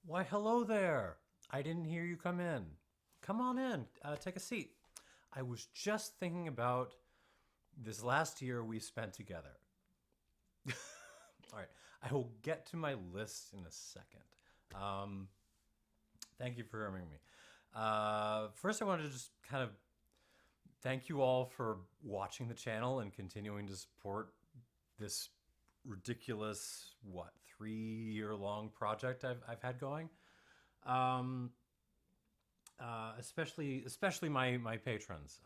Why, hello there. I didn't hear you come in. Come on in, take a seat. I was just thinking about this last year we spent together. All right, I will get to my list in a second. Um, Thank you for hearing me. First, I wanted to just kind of thank you all for watching the channel and continuing to support this ridiculous, 3 year long project I've had going. Um, especially my patrons.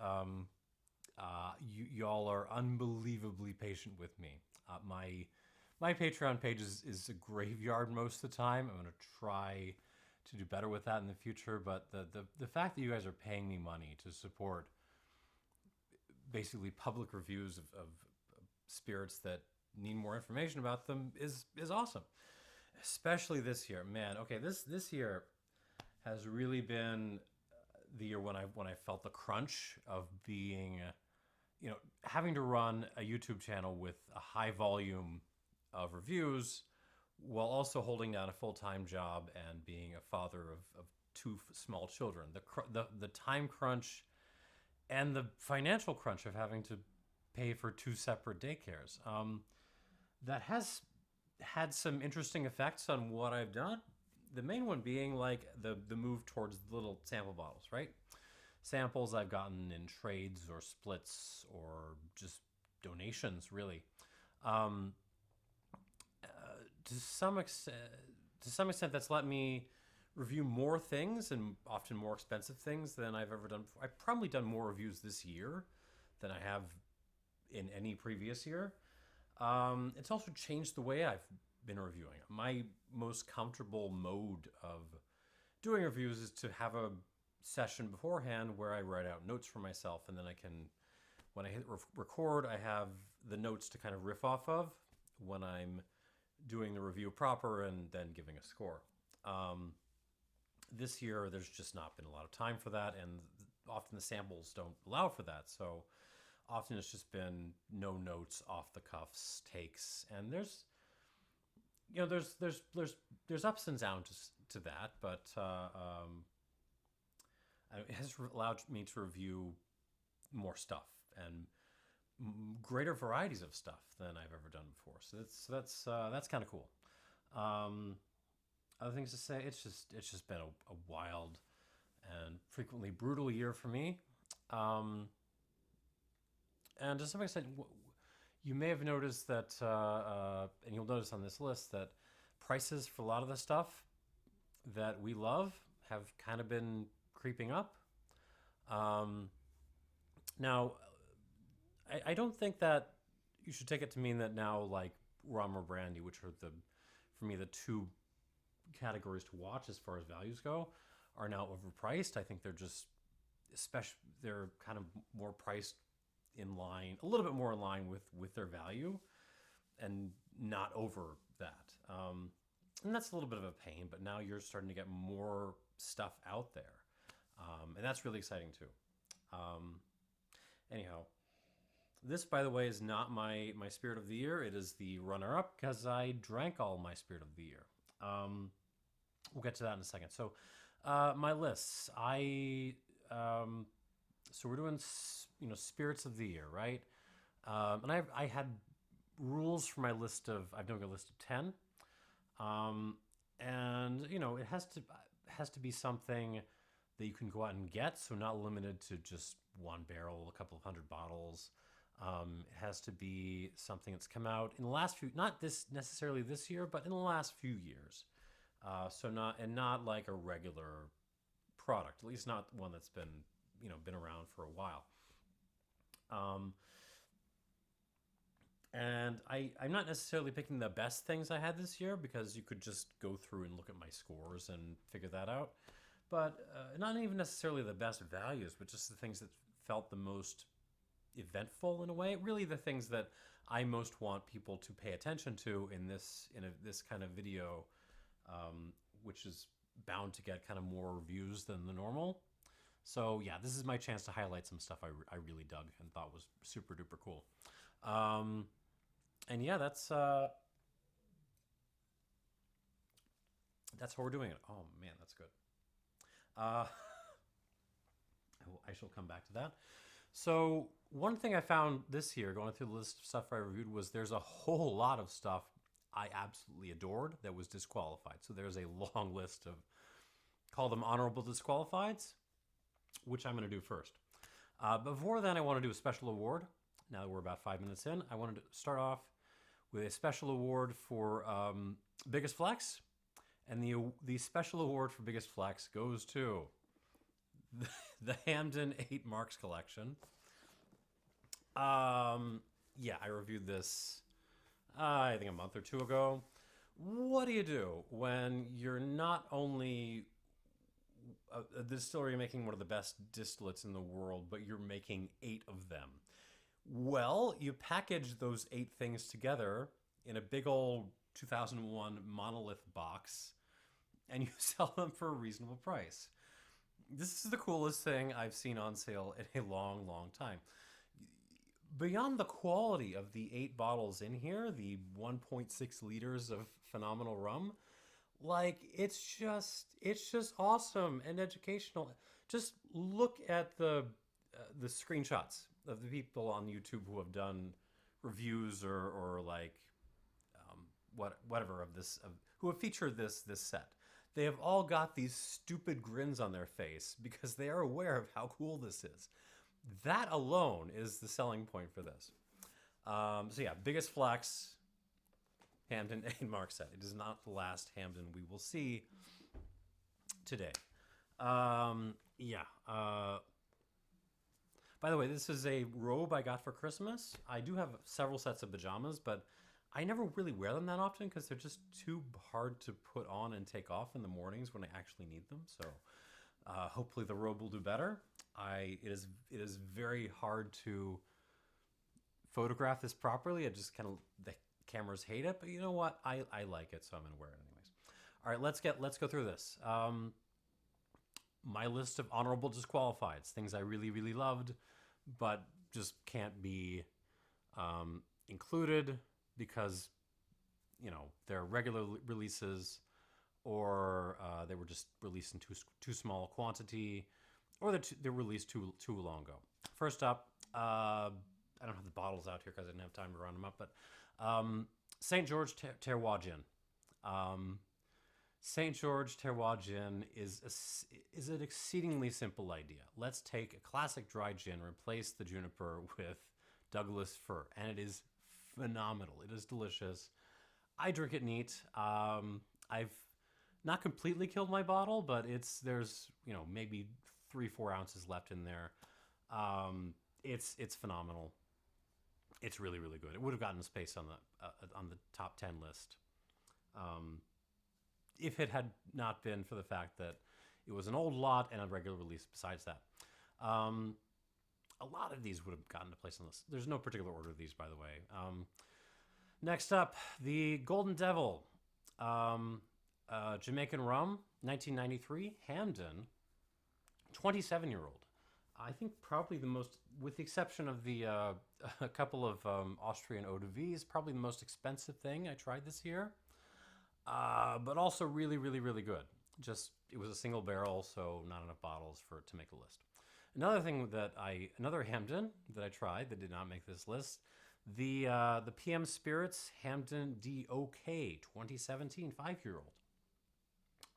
Y'all are unbelievably patient with me. My Patreon page is a graveyard most of the time. I'm gonna try to do better with that in the future. But the fact that you guys are paying me money to support basically public reviews of spirits that need more information about them is awesome. Especially this year, man. Okay, this year has really been the year when I felt the crunch of being, having to run a YouTube channel with a high volume of reviews while also holding down a full time job and being a father of two small children. The time crunch and the financial crunch of having to pay for two separate daycares. That has had some interesting effects on what I've done. The main one being like the move towards the little sample bottles, right? Samples I've gotten in trades or splits or just donations, really. Um, to some extent, that's let me review more things and often more expensive things than I've ever done before. I've probably done more reviews this year than I have in any previous year. It's also changed the way I've been reviewing. My most comfortable mode of doing reviews is to have a session beforehand where I write out notes for myself, and then I can, when I hit record, I have the notes to kind of riff off of when I'm doing the review proper and then giving a score. This year, there's just not been a lot of time for that, and often the samples don't allow for that. So often it's just been no notes, off the cuffs takes, and there's ups and downs to that, but it has allowed me to review more stuff and greater varieties of stuff than I've ever done before. So that's kind of cool. Um, Other things to say, it's just been a wild and frequently brutal year for me. Um, and to some extent, you may have noticed that, and you'll notice on this list that prices for a lot of the stuff that we love have kind of been creeping up. Um, Now, I don't think that you should take it to mean that now, like rum or brandy, which are for me, the two categories to watch as far as values go, are now overpriced. I think they're just, especially, they're kind of more priced in line, a little bit more in line with their value, and not over that. And that's a little bit of a pain. But now you're starting to get more stuff out there, and that's really exciting too. Um, Anyhow, this, by the way, is not my spirit of the year. It is the runner up because I drank all my spirit of the year. Um, we'll get to that in a second. So, my lists. So we're doing spirits of the year, right? And I had rules for my list of. I'm doing a list of 10. Um, and it has to be something that you can go out and get, so not limited to just one barrel, a couple of hundred bottles. It has to be something that's come out in the last few, not this necessarily this year, but in the last few years. Not like a regular product, at least not one that's been around for a while. Um, and I'm not necessarily picking the best things I had this year because you could just go through and look at my scores and figure that out. But not even necessarily the best values, but just the things that felt the most eventful in a way. Really, the things that I most want people to pay attention to in this kind of video, which is bound to get kind of more views than the normal. So yeah, this is my chance to highlight some stuff I really dug and thought was super duper cool. Um, and yeah, That's how we're doing it. Oh man, that's good. Uh, I shall come back to that. So one thing I found this year, going through the list of stuff I reviewed, was there's a whole lot of stuff I absolutely adored that was disqualified. So there's a long list of, call them honorable disqualifieds, which I'm going to do first. Before then, I want to do a special award. Now that we're about 5 minutes in, I wanted to start off with a special award for Biggest Flex. And the special award for Biggest Flex goes to the Hamden 8 Marks collection. Yeah, I reviewed this, I think a month or two ago. What do you do when you're not only a distillery making one of the best distillates in the world, but you're making 8 of them? Well, you package those 8 things together in a big old 2001 monolith box, and you sell them for a reasonable price. This is the coolest thing I've seen on sale in a long, long time. Beyond the quality of the 8 bottles in here, the 1.6 liters of phenomenal rum, like it's just awesome and educational. Just look at the screenshots of the people on YouTube who have done reviews or like whatever of this who have featured this set. They have all got these stupid grins on their face because they are aware of how cool this is. That alone is the selling point for this. So yeah, Biggest Flex, Hamden 8 Mark set. It is not the last Hamden we will see today. Yeah. By the way, this is a robe I got for Christmas. I do have several sets of pajamas, but I never really wear them that often because they're just too hard to put on and take off in the mornings when I actually need them. So hopefully the robe will do better. It is very hard to photograph this properly. It just kind of, the cameras hate it, but you know what? I like it, so I'm gonna wear it anyways. All right, let's go through this. My list of honorable disqualifieds, things I really, really loved, but just can't be included because, you know, they're regular releases, or they were just released in too small a quantity, or they're released too long ago. First up, I don't have the bottles out here because I didn't have time to round them up, but St. George Terroir Gin. St. George Terroir Gin is an exceedingly simple idea. Let's take a classic dry gin, replace the juniper with Douglas fir, and it is phenomenal. It is delicious. I drink it neat. I've not completely killed my bottle, but there's maybe 3-4 ounces left in there. It's phenomenal. It's really, really good. It would have gotten space on the top 10 list if it had not been for the fact that it was an old lot and a regular release besides that. A lot of these would have gotten a place on this. There's no particular order of these, by the way. Next up, the Golden Devil, Jamaican rum, 1993, Hamden, 27-year-old. I think probably the most, with the exception of the a couple of Austrian eau de vie, is probably the most expensive thing I tried this year. But also really, really, really good. Just, it was a single barrel, so not enough bottles to make the list. Another Hamden that I tried that did not make this list, the PM Spirits Hamden DOK 2017 5-year-old.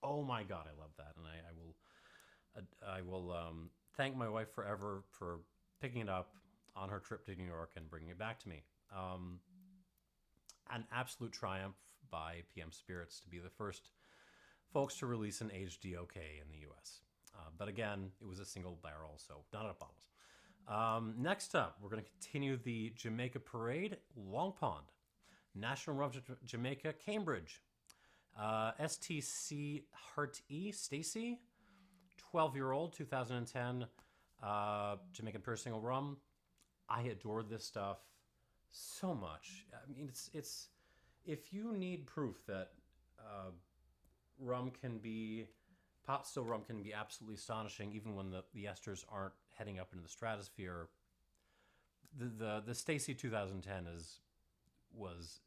Oh my God, I love that, and I will thank my wife forever for picking it up on her trip to New York and bringing it back to me. An absolute triumph by PM Spirits to be the first folks to release an aged DOK in the U.S. But again, it was a single barrel, so not enough bottles. Next up, we're going to continue the Jamaica Parade, Long Pond. National Rum Jamaica, Cambridge. STC Heart E, Stacy, 12-year-old, 2010, Jamaican Pure Single Rum. I adored this stuff so much. I mean, it's if you need proof that pot still rum can be absolutely astonishing, even when the esters aren't heading up into the stratosphere. The Stacy 2010 was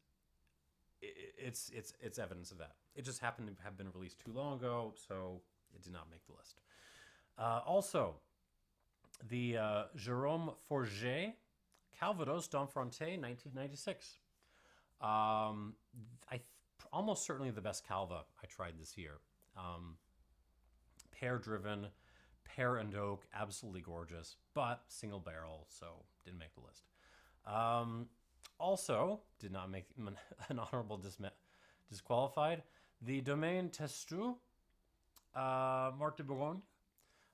it's evidence of that. It just happened to have been released too long ago, so it did not make the list. Also, the Jérôme Forget Calvados d'Enfronté 1996. Almost certainly the best Calva I tried this year. Pear driven, pear and oak, absolutely gorgeous, but single barrel, so didn't make the list. Also, did not make an honorable disqualified. The Domaine Testu, Marc de Bourgogne,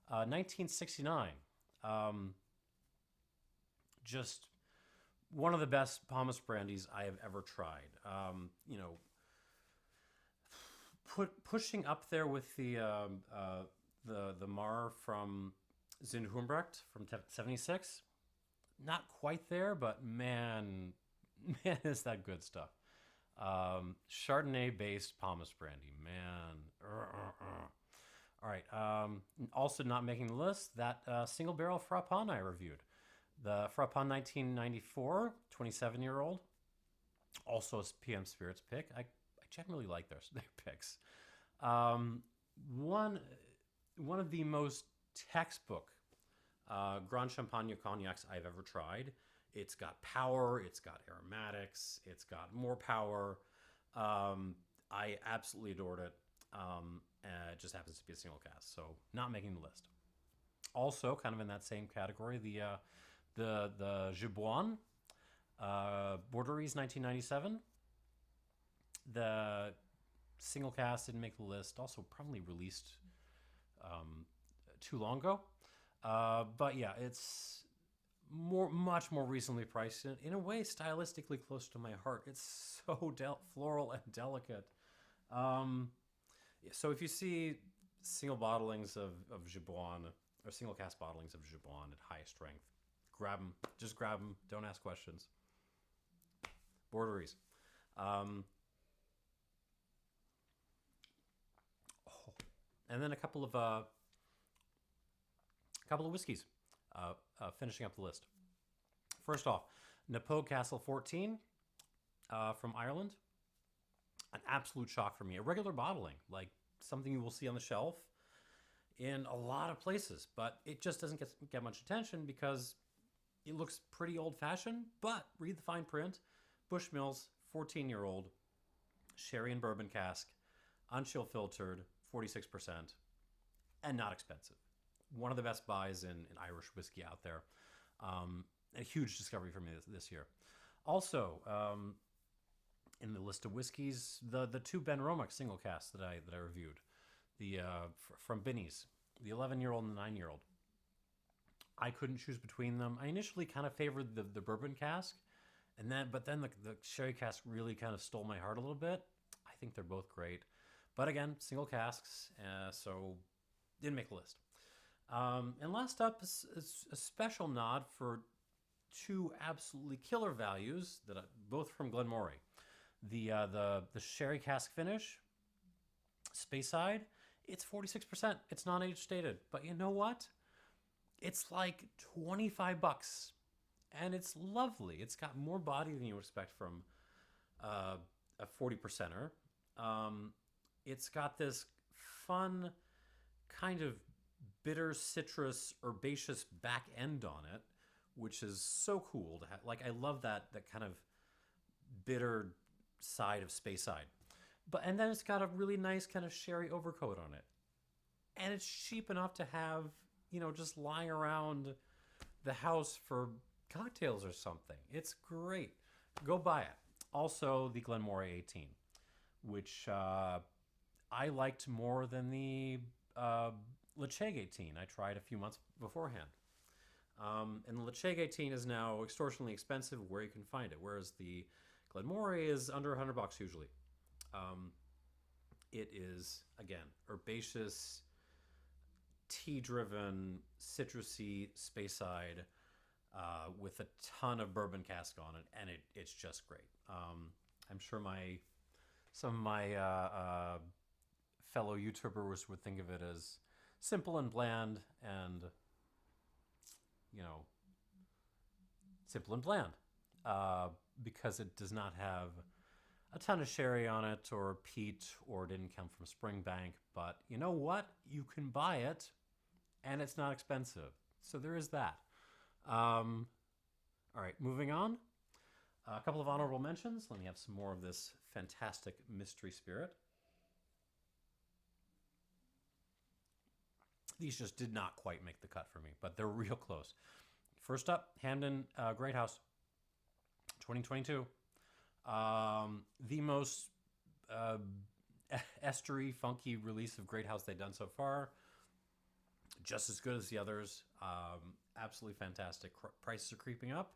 1969. Just one of the best pomace brandies I have ever tried. Pushing up there with the Mar from Zindhumbrecht from 76. Not quite there, but man, is that good stuff. Chardonnay-based pomace brandy, man. All right. Also not making the list, that single barrel Frappin I reviewed. The Frappin 1994, 27-year-old. Also a PM Spirits pick. I generally like their picks. One of the most textbook Grand Champagne cognacs I've ever tried. It's got power, it's got aromatics, it's got more power. I absolutely adored it. It just happens to be a single cast, so not making the list. Also, kind of in that same category, the Giboin Borderies 1997. The single cast didn't make the list. Also, probably released too long ago. But yeah, it's much more recently priced. In a way, stylistically close to my heart. It's so floral and delicate. So if you see single bottlings of Giboin, or single cast bottlings of Giboin at high strength, grab them. Just grab them. Don't ask questions. Borderies. And then a couple of whiskeys, finishing up the list. First off, Napo Castle 14 from Ireland. An absolute shock for me. A regular bottling, like something you will see on the shelf in a lot of places, but it just doesn't get much attention because it looks pretty old-fashioned. But read the fine print. Bushmills, 14-year-old, sherry and bourbon cask, unchill filtered, 46%, and not expensive. One of the best buys in Irish whiskey out there. A huge discovery for me this year. Also, in the list of whiskeys, the two Ben Romack single casks that I reviewed, the from Binny's, the 11-year-old and the 9-year-old. I couldn't choose between them. I initially kind of favored the bourbon cask, but then the sherry cask really kind of stole my heart a little bit. I think they're both great. But again, single casks, so didn't make the list. And last up is a special nod for two absolutely killer values that both from Glenmorangie. The sherry cask finish, Speyside, it's 46%. It's non-age stated, but you know what? It's like $25, and it's lovely. It's got more body than you would expect from a 40%er. It's got this fun kind of bitter citrus herbaceous back end on it, which is so cool to have. Like, I love that kind of bitter side of Speyside. And then it's got a really nice kind of sherry overcoat on it. And it's cheap enough to have, just lying around the house for cocktails or something. It's great. Go buy it. Also, the Glenmorangie 18, which I liked more than the Lecheg 18 I tried a few months beforehand. And the Lecheg 18 is now extortionately expensive where you can find it, whereas the Glenmorangie is under $100 usually. It is, again, herbaceous, tea-driven, citrusy Speyside with a ton of bourbon cask on it, and it's just great. I'm sure some of my fellow YouTubers would think of it as simple and bland, and simple and bland, because it does not have a ton of sherry on it or peat or didn't come from Springbank. But you know what? You can buy it and it's not expensive. So there is that. All right, moving on. A couple of honorable mentions. Let me have some more of this fantastic mystery spirit. These just did not quite make the cut for me, but they're real close. First up, Hamden Great House, 2022. The most estery, funky release of Great House they've done so far. Just as good as the others. Absolutely fantastic. Prices are creeping up,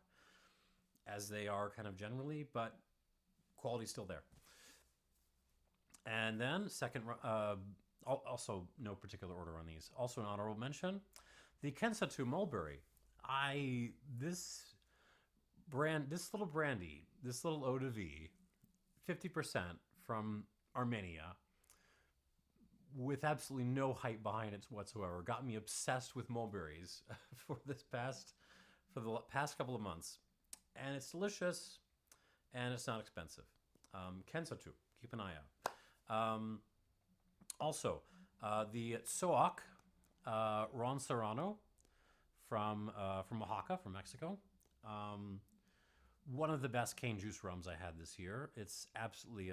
as they are kind of generally, but quality's still there. And then second, also no particular order on these. Also an honorable mention, the Kensatu Mulberry. This little brandy, this little eau de vie, 50% from Armenia, with absolutely no hype behind it whatsoever, got me obsessed with mulberries for the past couple of months. And it's delicious, and it's not expensive. Kensatu, keep an eye out. Also, the Soak Ron Serrano from Oaxaca, from Mexico. One of the best cane juice rums I had this year. It's absolutely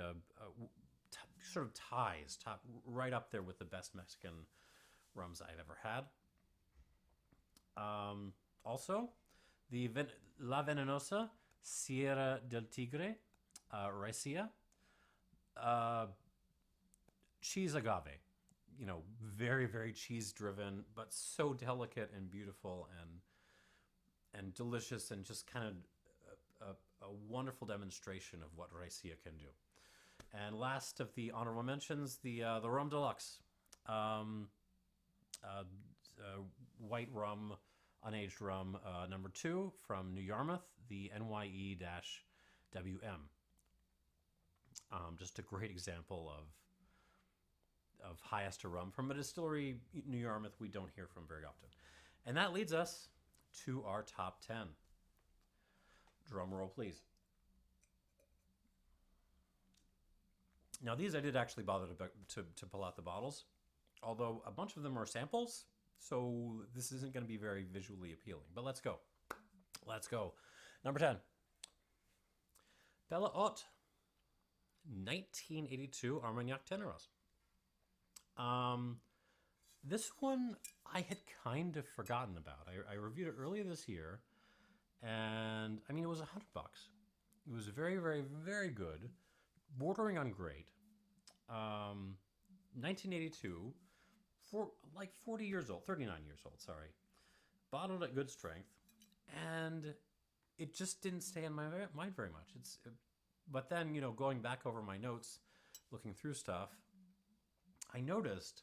sort of ties top right up there with the best Mexican rums I've ever had. Also, the La Venenosa Sierra del Tigre Raicilla. Cheese agave. You know, very, very cheese driven, but so delicate and beautiful and delicious, and just kind of a wonderful demonstration of what raicilla can do. And last of the honorable mentions, the Rum Deluxe. White rum, unaged rum, number 2 from New Yarmouth, the NYE-WM. Just a great example of high ester rum from a distillery, New Yarmouth, we don't hear from very often. And that leads us to our top 10. Drum roll, please. Now, these I did actually bother to pull out the bottles, although a bunch of them are samples, so this isn't going to be very visually appealing. But let's go. Let's go. Number 10. Bella Haute, 1982 Armagnac Teneros. This one I had kind of forgotten about. I reviewed it earlier this year, and I mean, it was $100. It was very, very, very good, bordering on great. 1982, for like 40 years old, 39 years old, sorry. Bottled at good strength, and it just didn't stay in my mind very much. But then, you know, going back over my notes, looking through stuff, I noticed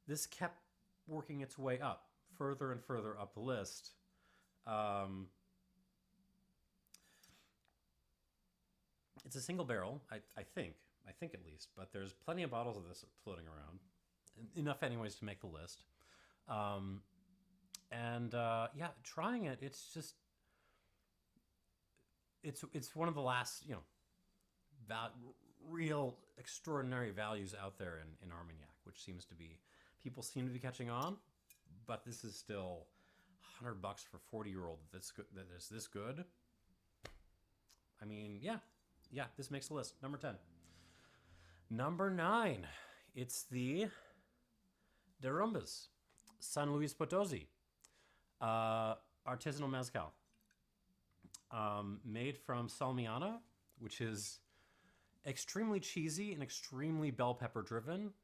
this kept working its way up, further and further up the list. It's a single barrel, I think at least, but there's plenty of bottles of this floating around, enough anyways to make the list. Yeah, trying it, it's just, it's one of the last, you know, real extraordinary values out there in Armagnac, which people seem to be catching on, but this is still $100 for 40-year-old that is this good. I mean, yeah, this makes the list. Number 10. Number 9, it's the Derumbas, San Luis Potosi, artisanal mezcal, made from Salmiana, which is extremely cheesy and extremely bell pepper driven,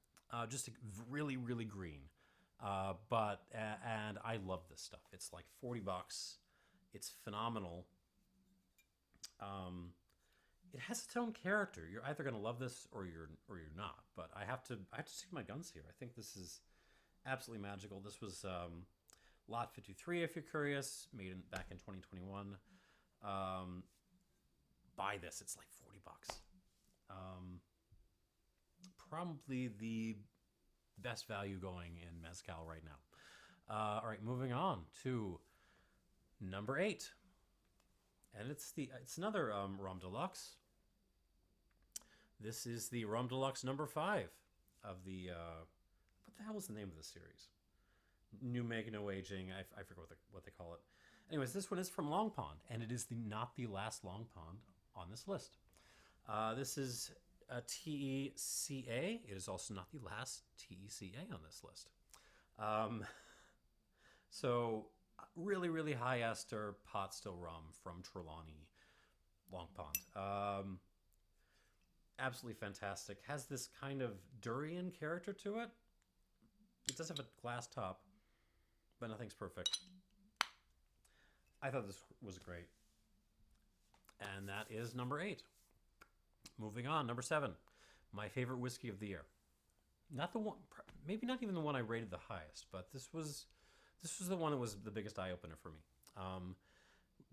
just really, really green. And I love this stuff. It's like $40. It's phenomenal. It has its own character. You're either going to love this or you're not. But I have to stick my guns here. I think this is absolutely magical. This was Lot 53, if you're curious, back in 2021. Buy this. It's like $40. Probably the best value going in mezcal right now. All right, moving on to number 8, and it's another Rum Deluxe. This is the Rum Deluxe number 5 of the, what the hell was the name of the series? New Make, No Aging. I forget what they call it. Anyways, this one is from Long Pond, and it is not the last Long Pond on this list. This is a TECA. It is also not the last TECA on this list. So, really, really high ester pot still rum from Trelawney, Long Pond. Absolutely fantastic. Has this kind of durian character to it. It does have a glass top, but nothing's perfect. I thought this was great. And that is number 8. Moving on, number 7. My favorite whiskey of the year. Not the one, maybe not even the one I rated the highest, but this was the one that was the biggest eye opener for me.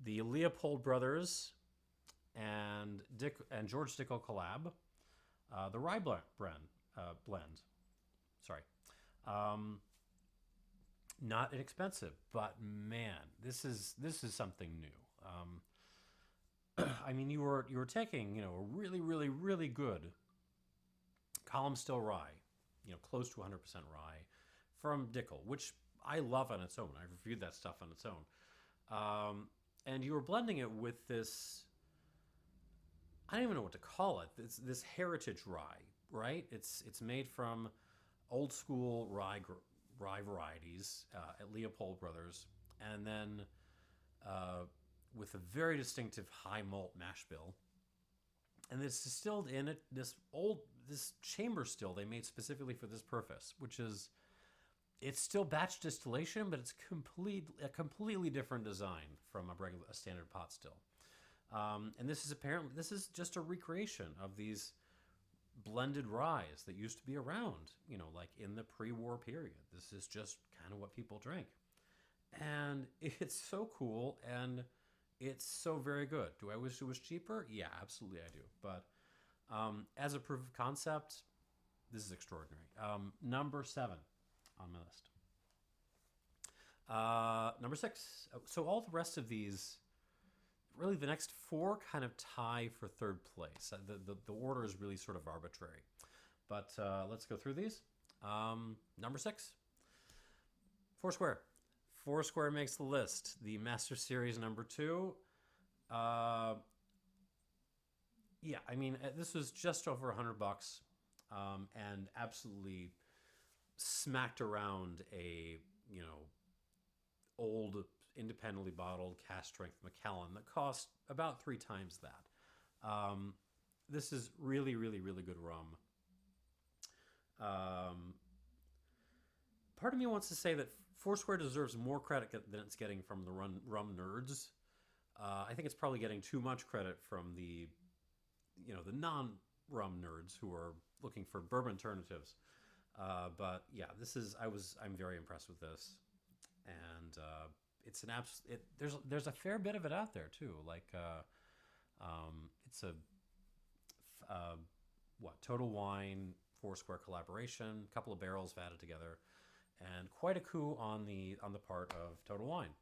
The Leopold brothers and George Dickel collab, the rye blend. Sorry. Not inexpensive, but man, this is something new. I mean, you were taking a really, really, really good column still rye, close to 100% rye from Dickel, which I love on its own. I've reviewed that stuff on its own. And you were blending it with this, I don't even know what to call it, this heritage rye, right? It's made from old school rye varieties at Leopold Brothers, and then with a very distinctive high malt mash bill. And it's distilled in this chamber still they made specifically for this purpose, which is, it's still batch distillation, but it's a completely different design from a standard pot still. And this is just a recreation of these blended ryes that used to be around, like in the pre-war period. This is just kind of what people drank. And it's so cool, and it's so very good. Do I wish it was cheaper? Yeah, absolutely I do. But as a proof of concept, this is extraordinary. Number 7 on my list. Number 6. So all the rest of these, really the next 4 kind of tie for third place. The order is really sort of arbitrary. But let's go through these. Number 6. Foursquare. Foursquare makes the list. The Master Series number 2. Yeah, I mean, this was just over $100, and absolutely smacked around a, old independently bottled cask strength Macallan that cost about 3 times that. This is really, really, really good rum. Part of me wants to say that Foursquare deserves more credit than it's getting from the rum nerds. I think it's probably getting too much credit from the non-rum nerds who are looking for bourbon alternatives. But yeah, I'm very impressed with this, and it's an there's a fair bit of it out there too. Like it's a Total Wine Foursquare collaboration, a couple of barrels added together, and quite a coup on the part of Total Wine.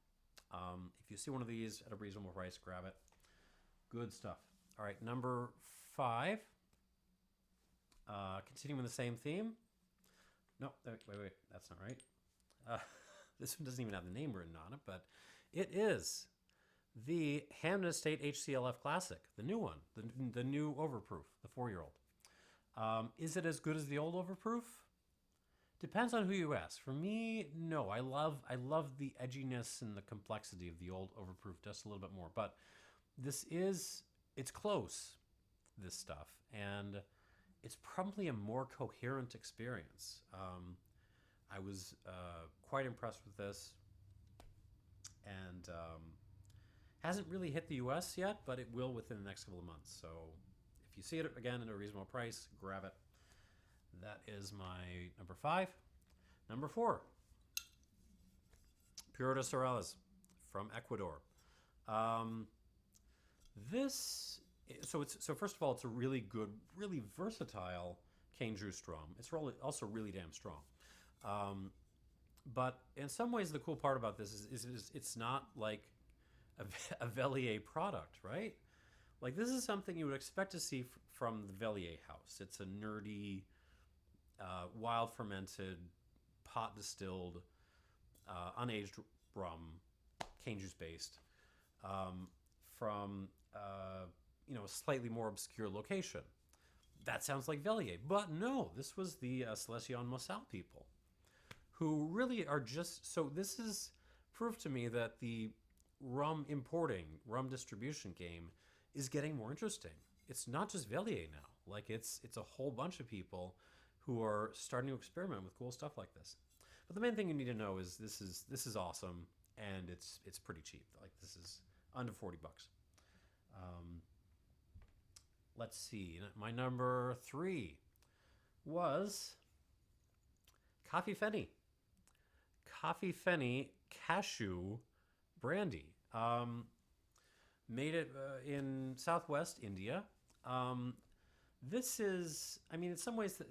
If you see one of these at a reasonable price, grab it. Good stuff. All right, number 5. Continuing the same theme. No, wait, that's not right. This one doesn't even have the name written on it, but it is the Hampton Estate HCLF Classic, the new one, the new Overproof, the 4-year-old. Is it as good as the old Overproof? Depends on who you ask. For me, no. I love the edginess and the complexity of the old Overproof just a little bit more. But it's close, this stuff, and it's probably a more coherent experience. I was quite impressed with this, and hasn't really hit the U.S. yet, but it will within the next couple of months. So if you see it again at a reasonable price, grab it. That is my number 5. Number 4, Puro de Sorelles from Ecuador. So first of all, it's a really good, really versatile cane juice rum. It's also really damn strong. But in some ways, the cool part about this is it's not like a Velier product, right? Like, this is something you would expect to see from the Vellier house. It's a nerdy, wild fermented, pot distilled, unaged rum, cane juice based, from a slightly more obscure location. That sounds like Vellier, but no, this was the Salesian Moselle people, who really are just so. This is proof to me that the rum distribution game is getting more interesting. It's not just Vellier now. Like, it's a whole bunch of people who are starting to experiment with cool stuff like this. But the main thing you need to know is this is awesome, and it's pretty cheap. Like, this is under $40. Let's see. My number 3 was Coffee Fenny. Coffee Fenny Cashew Brandy. Made it in Southwest India. This is, I mean, in some ways,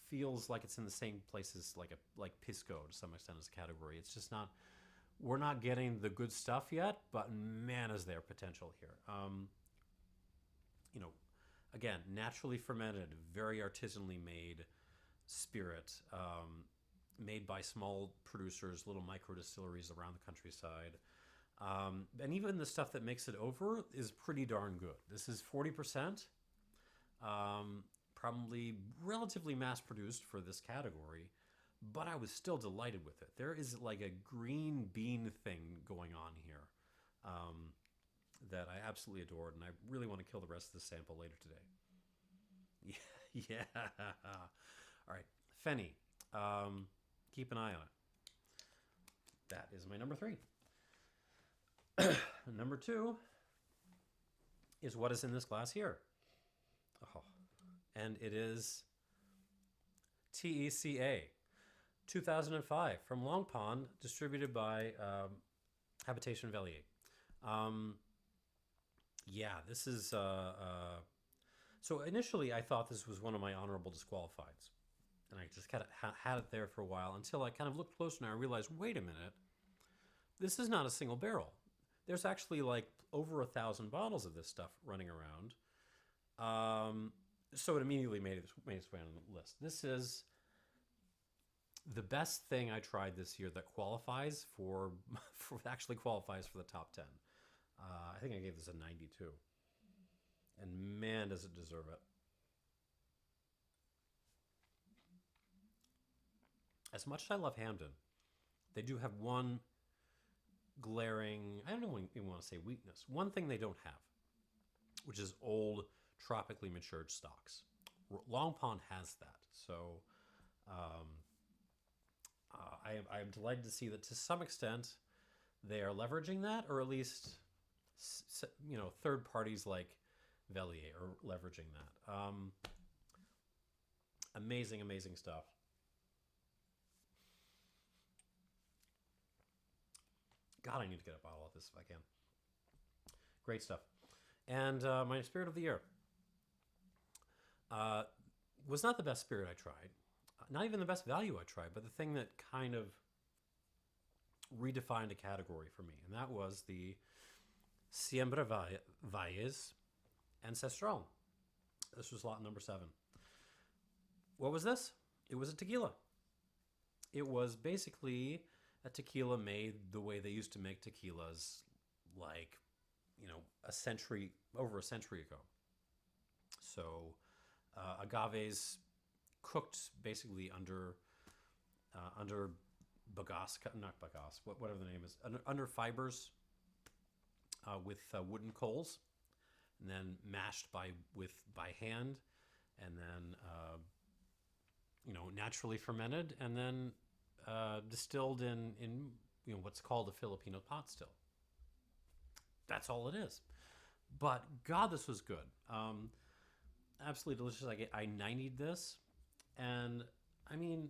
feels like it's in the same place as like Pisco to some extent as a category. It's just not. We're not getting the good stuff yet, but man, is there potential here. Again, naturally fermented, very artisanally made spirit, made by small producers, little micro distilleries around the countryside. And even the stuff that makes it over is pretty darn good. This is 40%, probably relatively mass produced for this category, but I was still delighted with it. There is like a green bean thing going on here that I absolutely adored, and I really want to kill the rest of the sample later today. Yeah. All right, Fenny. Keep an eye on it. That is my number 3. Number 2 is what is in this glass here. Oh, and it is TECA 2005 from Long Pond, distributed by Habitation Vellier. This is... so initially I thought this was one of my Honorable Disqualifieds. And I just kind of had it there for a while until I kind of looked closer and I realized, wait a minute, this is not a single barrel. There's actually like over 1,000 bottles of this stuff running around. So it immediately made its way on the list. This is the best thing I tried this year that qualifies actually qualifies for the top 10. I think I gave this a 92. And man, does it deserve it. As much as I love Hamden, they do have one glaring, I don't even want to say weakness. One thing they don't have, which is old, tropically matured stocks. Long Pond has that. So I am delighted to see that to some extent they are leveraging that, or at least third parties like Vellier are leveraging that. Amazing stuff. God, I need to get a bottle of this if I can. Great stuff. And my spirit of the year was not the best spirit I tried. Not even the best value I tried, but the thing that kind of redefined a category for me. And that was the Siembra Valles Ancestral. This was lot number 7. What was this? It was a tequila. It was basically a tequila made the way they used to make tequilas like, over a century ago. So agaves cooked basically under bagasse, not bagasse, whatever the name is, under fibers with wooden coals, and then mashed by hand, and then naturally fermented, and then distilled in what's called a Filipino pot still. That's all it is. But God, this was good. Absolutely delicious. I 90'd this, and I mean,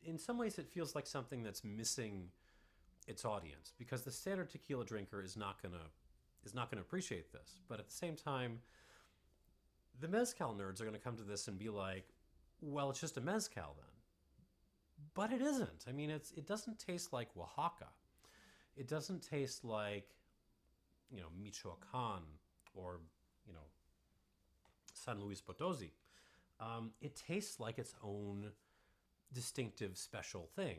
in some ways it feels like something that's missing its audience, because the standard tequila drinker is not gonna appreciate this. But at the same time, the mezcal nerds are gonna come to this and be like, well, it's just a mezcal then. But it isn't. I mean, it doesn't taste like Oaxaca. It doesn't taste like Michoacan or, you know, San Luis Potosi. It tastes like its own distinctive, special thing.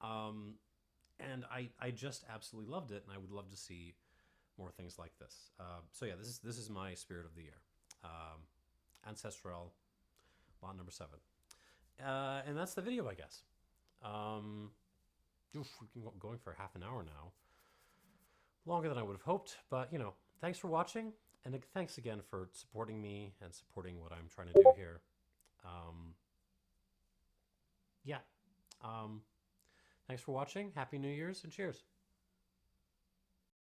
And I just absolutely loved it, and I would love to see more things like this. So yeah, this is my spirit of the year. Ancestral, lot number 7. And that's the video, I guess. We've been going for half an hour now. Longer than I would have hoped, but, thanks for watching. And thanks again for supporting me and supporting what I'm trying to do here. Yeah. Thanks for watching. Happy New Year's and cheers.